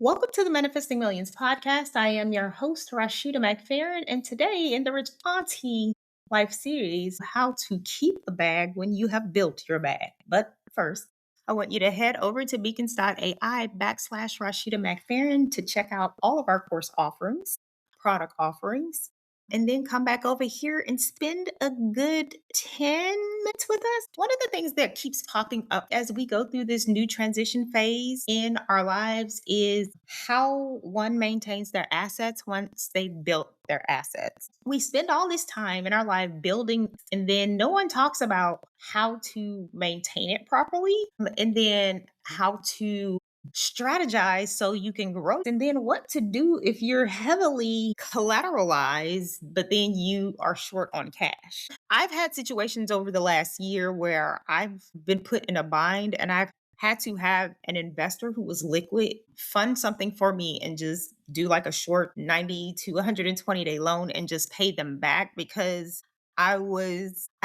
Welcome to the Manifesting Millions podcast. I am your host, Rashida McFerren, and today in the Rich Auntie Life series, how to keep the bag when you have built your bag. But first, I want you to head over to beacons.ai/Rashida McFerren to check out all of our course offerings, product offerings, and then come back over here and spend a good 10 minutes with us. One of the things that keeps popping up as we go through this new transition phase in our lives is how one maintains their assets once they've built their assets. We spend all this time in our life building, and then no one talks about how to maintain it properly, and then how to strategize so you can grow, and then what to do if you're heavily collateralized but then you are short on cash. I've had situations over the last year where I've been put in a bind and I've had to have an investor who was liquid fund something for me and just do like a short 90 to 120-day loan and just pay them back because I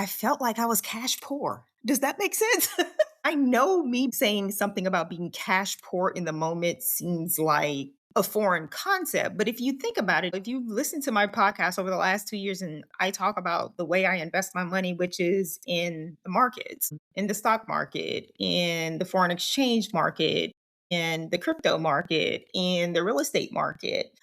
felt like I was cash poor. Does that make sense? I know me saying something about being cash poor in the moment seems like a foreign concept, but if you think about it, if you listen to my podcast over the last 2 years and I talk about the way I invest my money, which is in the markets, in the stock market, in the foreign exchange market, in the crypto market, in the real estate market,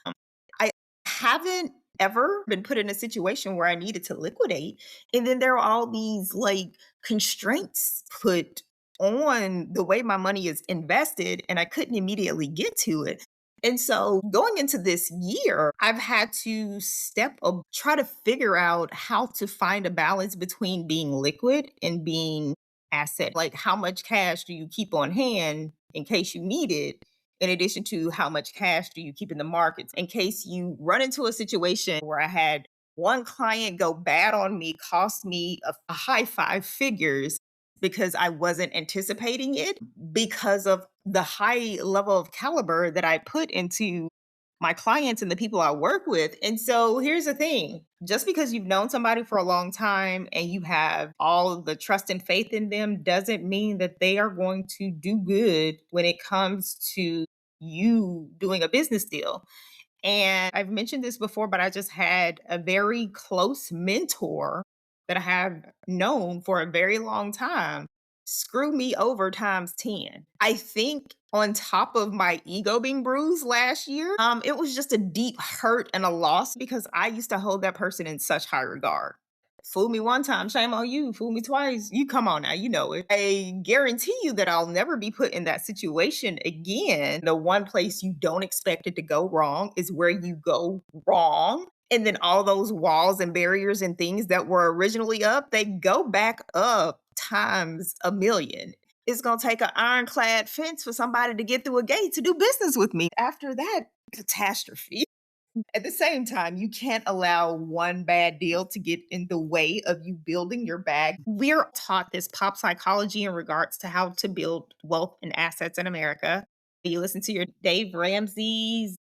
I haven't ever been put in a situation where I needed to liquidate. And then there are all these like constraints put on the way my money is invested, and I couldn't immediately get to it. And so going into this year, I've had to try to figure out how to find a balance between being liquid and being asset. Like, how much cash do you keep on hand in case you need it? In addition to how much cash do you keep in the markets in case you run into a situation where I had one client go bad on me, cost me a high five figures because I wasn't anticipating it because of the high level of caliber that I put into my clients and the people I work with. And so here's the thing, just because you've known somebody for a long time and you have all of the trust and faith in them doesn't mean that they are going to do good when it comes to you doing a business deal. And I've mentioned this before, but I just had a very close mentor that I have known for a very long time screw me over times 10. I think on top of my ego being bruised last year, it was just a deep hurt and a loss because I used to hold that person in such high regard. Fool me one time, shame on you. Fool me twice, you come on now, you know it. I guarantee you that I'll never be put in that situation again. The one place you don't expect it to go wrong is where you go wrong. And then all those walls and barriers and things that were originally up, they go back up times a million. It's going to take an ironclad fence for somebody to get through a gate to do business with me. After that catastrophe, at the same time, you can't allow one bad deal to get in the way of you building your bag. We're taught this pop psychology in regards to how to build wealth and assets in America. You listen to your Dave Ramsey's.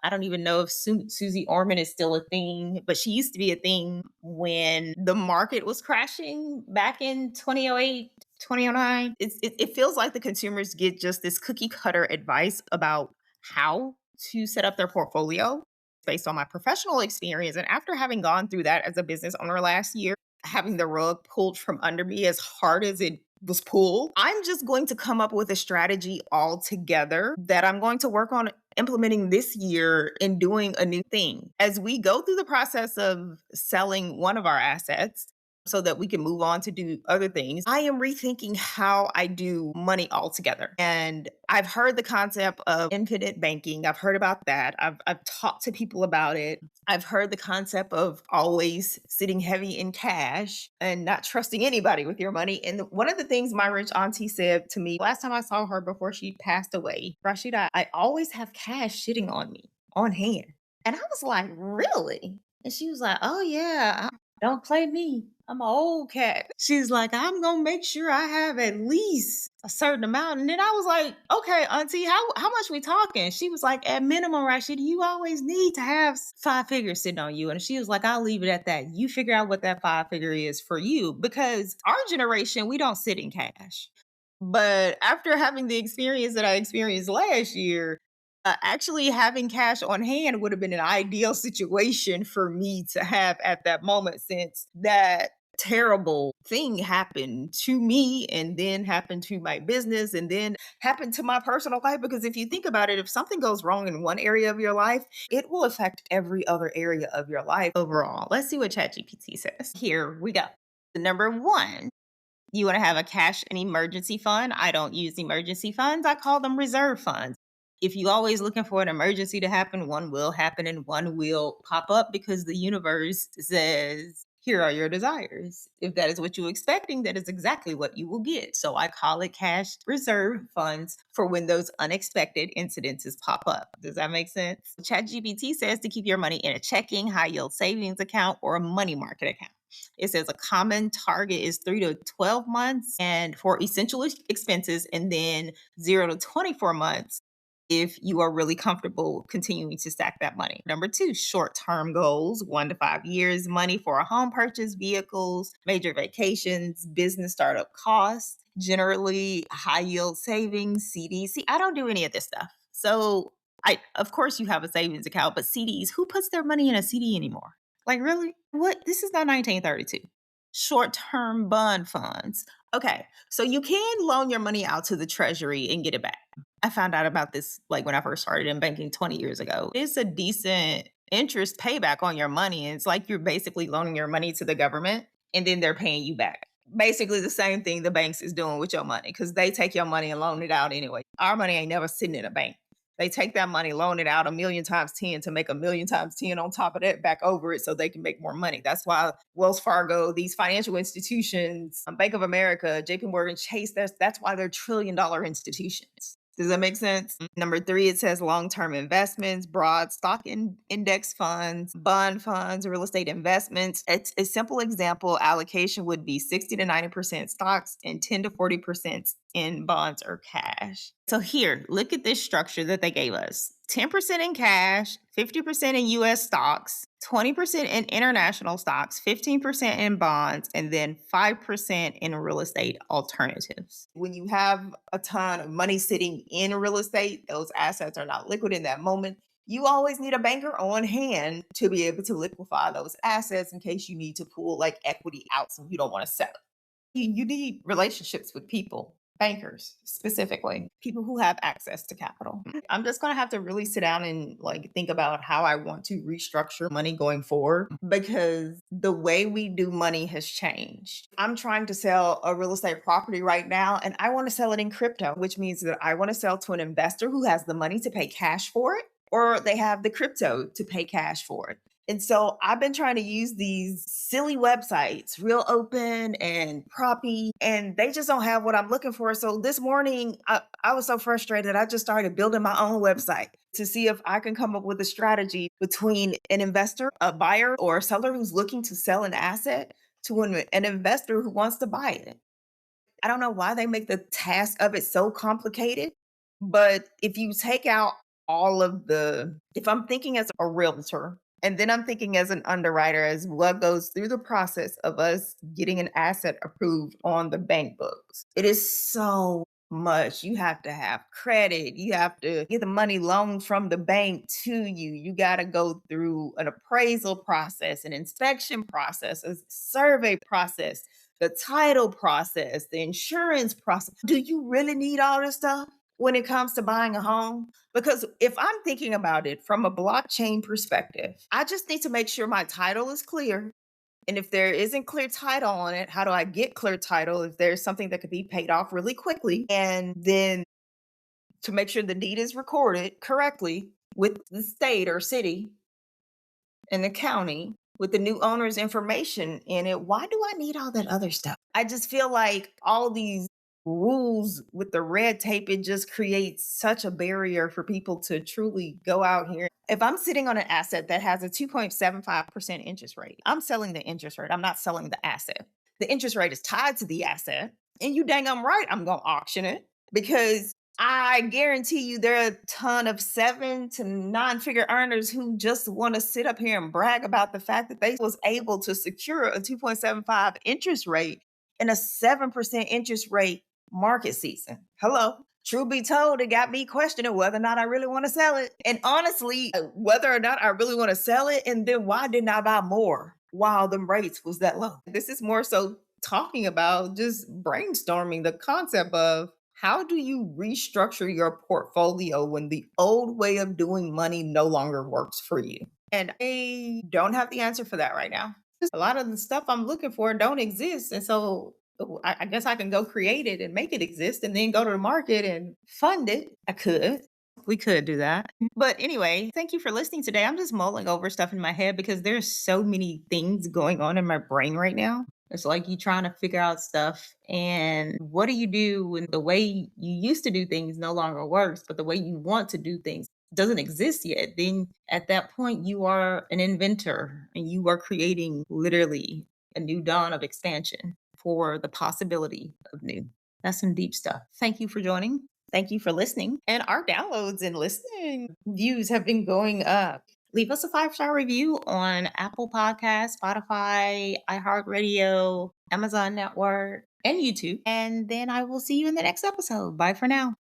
I don't even know if Susie Orman is still a thing, but she used to be a thing when the market was crashing back in 2008, 2009. It feels like the consumers get just this cookie cutter advice about how to set up their portfolio based on my professional experience. And after having gone through that as a business owner last year, having the rug pulled from under me as hard as it was pulled, I'm just going to come up with a strategy altogether that I'm going to work on implementing this year and doing a new thing. As we go through the process of selling one of our assets, so that we can move on to do other things, I am rethinking how I do money altogether. And I've heard the concept of infinite banking. I've heard about that. I've talked to people about it. I've heard the concept of always sitting heavy in cash and not trusting anybody with your money. And one of the things my rich auntie said to me last time I saw her before she passed away, Rashida, I always have cash sitting on me, on hand. And I was like, really? And she was like, oh, yeah, don't play me. I'm an old cat. She's like, I'm gonna make sure I have at least a certain amount. And then I was like, okay, auntie, how much we talking? She was like, at minimum, Rashida, you always need to have five figures sitting on you. And she was like, I'll leave it at that. You figure out what that five figure is for you. Because our generation, we don't sit in cash. But after having the experience that I experienced last year, Actually, having cash on hand would have been an ideal situation for me to have at that moment, since that terrible thing happened to me and then happened to my business and then happened to my personal life. Because if you think about it, if something goes wrong in one area of your life, it will affect every other area of your life overall. Let's see what ChatGPT says. Here we go. The number one, you want to have a cash and emergency fund. I don't use emergency funds. I call them reserve funds. If you always looking for an emergency to happen, one will happen and one will pop up because the universe says, here are your desires. If that is what you're expecting, that is exactly what you will get. So I call it cash reserve funds for when those unexpected incidences pop up. Does that make sense? ChatGPT says to keep your money in a checking, high yield savings account, or a money market account. It says a common target is 3 to 12 months and for essential expenses, and then 0 to 24 months if you are really comfortable continuing to stack that money. Number two, short term goals, 1 to 5 years, money for a home purchase, vehicles, major vacations, business startup costs, generally high yield savings, CDs. See, I don't do any of this stuff. So, of course, you have a savings account, but CDs, who puts their money in a CD anymore? Like, really? What? This is not 1932. Short term bond funds. Okay, so you can loan your money out to the treasury and get it back. I found out about this like when I first started in banking 20 years ago. It's a decent interest payback on your money. And it's like you're basically loaning your money to the government and then they're paying you back. Basically, the same thing the banks is doing with your money because they take your money and loan it out anyway. Our money ain't never sitting in a bank. They take that money, loan it out a million times 10 to make a million times 10 on top of that back over it so they can make more money. That's why Wells Fargo, these financial institutions, Bank of America, JP Morgan Chase, that's why they're $1 trillion institutions. Does that make sense? Number three, it says long-term investments, broad stock index funds, bond funds, real estate investments. It's a simple example allocation would be 60 to 90% stocks and 10 to 40% in bonds or cash. So here, look at this structure that they gave us. 10% in cash, 50% in US stocks, 20% in international stocks, 15% in bonds, and then 5% in real estate alternatives. When you have a ton of money sitting in real estate, those assets are not liquid in that moment. You always need a banker on hand to be able to liquefy those assets in case you need to pull like equity out so you don't want to sell it. You need relationships with people, bankers specifically, people who have access to capital. I'm just going to have to really sit down and like think about how I want to restructure money going forward because the way we do money has changed. I'm trying to sell a real estate property right now and I want to sell it in crypto, which means that I want to sell to an investor who has the money to pay cash for it or they have the crypto to pay cash for it. And so I've been trying to use these silly websites, Real Open and Proppy, and they just don't have what I'm looking for. So this morning, I was so frustrated. I just started building my own website to see if I can come up with a strategy between an investor, a buyer, or a seller who's looking to sell an asset to an investor who wants to buy it. I don't know why they make the task of it so complicated, but if you take out all of if I'm thinking as a realtor, and then I'm thinking as an underwriter, as what goes through the process of us getting an asset approved on the bank books. It is so much. You have to have credit. You have to get the money loaned from the bank to you. You got to go through an appraisal process, an inspection process, a survey process, the title process, the insurance process. Do you really need all this stuff when it comes to buying a home? Because if I'm thinking about it from a blockchain perspective, I just need to make sure my title is clear. And if there isn't clear title on it, how do I get clear title if there's something that could be paid off really quickly? And then to make sure the deed is recorded correctly with the state or city and the county with the new owner's information in it. Why do I need all that other stuff? I just feel like all these rules with the red tape, it just creates such a barrier for people to truly go out here. If I'm sitting on an asset that has a 2.75% interest rate, I'm selling the interest rate. I'm not selling the asset. The interest rate is tied to the asset. And you dang, I'm right. I'm going to auction it because I guarantee you there are a ton of 7 to 9 figure earners who just want to sit up here and brag about the fact that they was able to secure a 2.75 interest rate in a 7% interest rate market season. Hello. Truth be told, it got me questioning whether or not I really want to sell it. And honestly, whether or not I really want to sell it, and then why didn't I buy more while the rates was that low? This is more so talking about just brainstorming the concept of how do you restructure your portfolio when the old way of doing money no longer works for you? And I don't have the answer for that right now. A lot of the stuff I'm looking for don't exist. And so I guess I can go create it and make it exist and then go to the market and fund it. I could. We could do that. But anyway, thank you for listening today. I'm just mulling over stuff in my head because there's so many things going on in my brain right now. It's like you trying to figure out stuff. And what do you do when the way you used to do things no longer works, but the way you want to do things doesn't exist yet? Then at that point, you are an inventor and you are creating literally a new dawn of expansion for the possibility of new. That's some deep stuff. Thank you for joining. Thank you for listening. And our downloads and listening views have been going up. Leave us a 5-star review on Apple Podcasts, Spotify, iHeartRadio, Amazon Network, and YouTube. And then I will see you in the next episode. Bye for now.